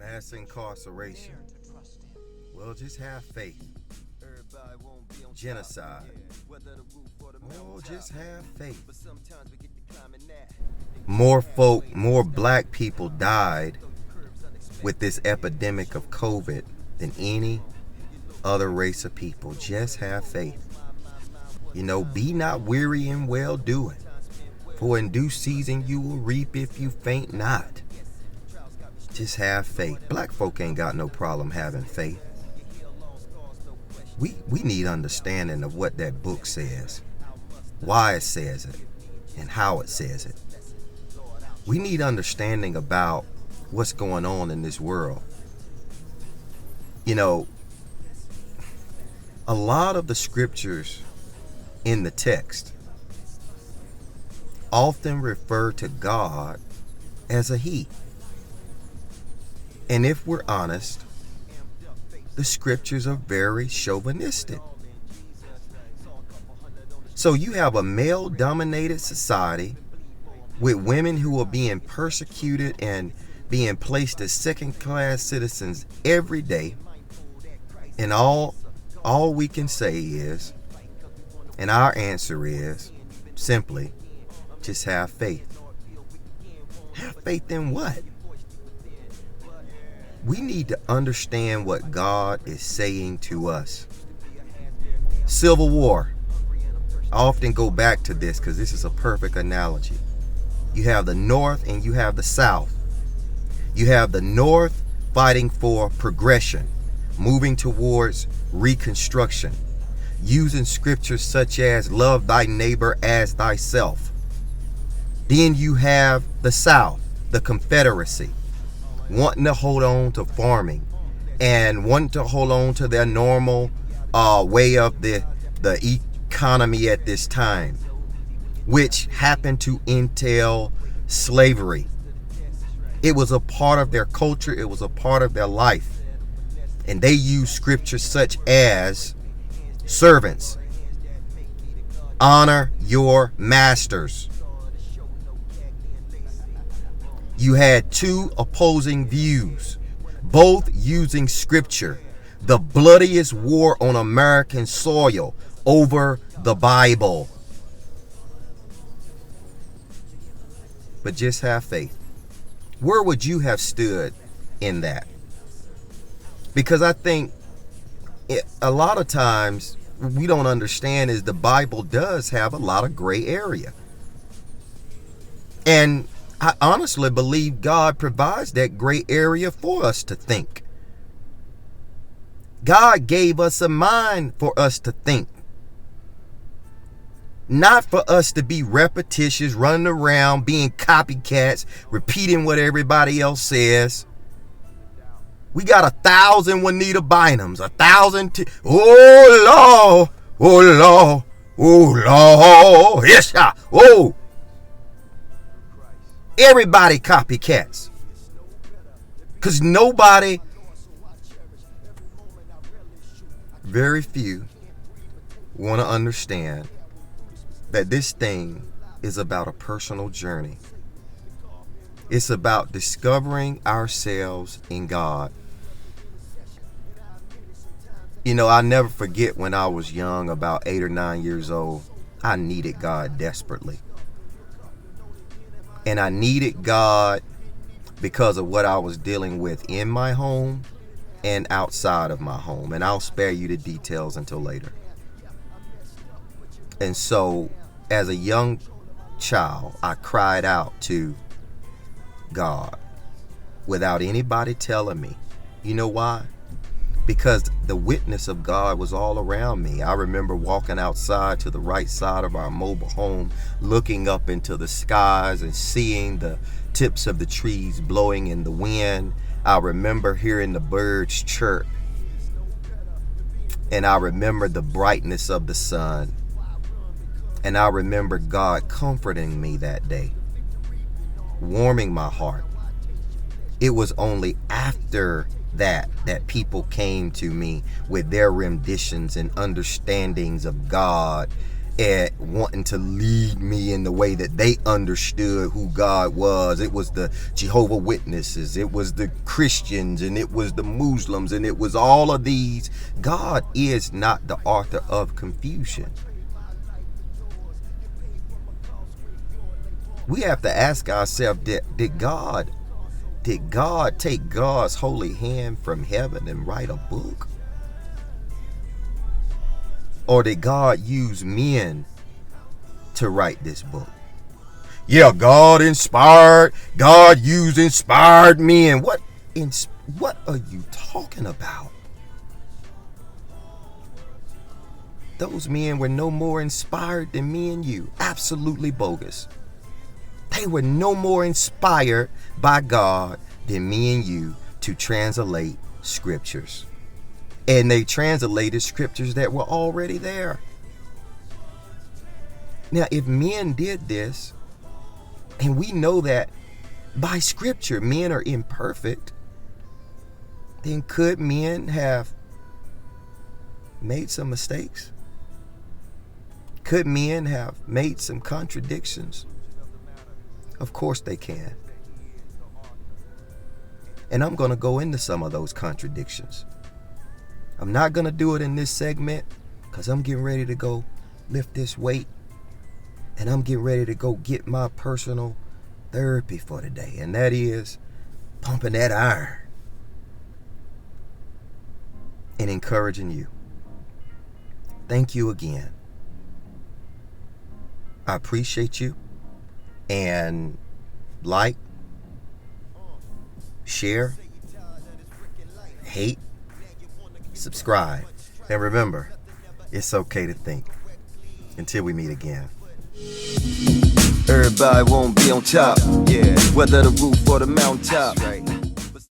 Mass incarceration. Well, just have faith. Genocide. Oh, just have faith. More black people died with this epidemic of COVID than any other race of people. Just have faith. Be not weary in well doing, for in due season you will reap if you faint not. Just have faith. Black folk ain't got no problem having faith. We need understanding of what that book says, why it says it, and how it says it. We need understanding about what's going on in this world. A lot of the scriptures in the text often refer to God as a he. And if we're honest, the scriptures are very chauvinistic. So you have a male-dominated society with women who are being persecuted and being placed as second-class citizens every day. And all we can say is, and our answer is, simply, just have faith. Have faith in what? We need to understand what God is saying to us. Civil War. I often go back to this because this is a perfect analogy. You have the North and you have the South. You have the North fighting for progression, moving towards reconstruction, using scriptures such as love thy neighbor as thyself. Then you have the South, the Confederacy, wanting to hold on to farming and wanting to hold on to their normal way of the economy at this time, which happened to entail slavery. It was a part of their culture. It was a part of their life. And they used scriptures such as, servants, honor your masters. You had two opposing views, both using scripture, the bloodiest war on American soil over the Bible. But just have faith. Where would you have stood in that? Because I think a lot of times we don't understand is the Bible does have a lot of gray area. And I honestly believe God provides that gray area for us to think. God gave us a mind for us to think. Not for us to be repetitious, running around, being copycats, repeating what everybody else says. We got 1,000 Juanita Bynums, 1,000. Oh, Lord, oh, Lord, oh, Lord, yes, oh. Everybody copycats. Because very few want to understand that this thing is about a personal journey. It's about discovering ourselves in God. I'll never forget when I was young, about 8 or 9 years old, I needed God desperately. And I needed God because of what I was dealing with in my home and outside of my home. And I'll spare you the details until later. And so, as a young child, I cried out to God without anybody telling me. You know why? Because the witness of God was all around me. I remember walking outside to the right side of our mobile home, looking up into the skies and seeing the tips of the trees blowing in the wind. I remember hearing the birds chirp. And I remember the brightness of the sun. And I remember God comforting me that day, warming my heart. It was only after that people came to me with their renditions and understandings of God at wanting to lead me in the way that they understood who God was. It was the Jehovah's Witnesses, it was the Christians, and it was the Muslims, and it was all of these. God is not the author of confusion. We have to ask ourselves, did God take God's holy hand from heaven and write a book? Or did God use men to write this book? Yeah, God used inspired men. What are you talking about? Those men were no more inspired than me and you. Absolutely bogus. They were no more inspired by God than me and you to translate scriptures. And they translated scriptures that were already there. Now, if men did this, and we know that by scripture men are imperfect, then could men have made some mistakes? Could men have made some contradictions? Of course they can. And I'm going to go into some of those contradictions. I'm not going to do it in this segment because I'm getting ready to go lift this weight. And I'm getting ready to go get my personal therapy for today. And that is pumping that iron and encouraging you. Thank you again. I appreciate you. And like, share, hate, subscribe, and remember, it's okay to think. Until we meet again. Everybody won't be on top, yeah. Whether the roof or the mountaintop, right.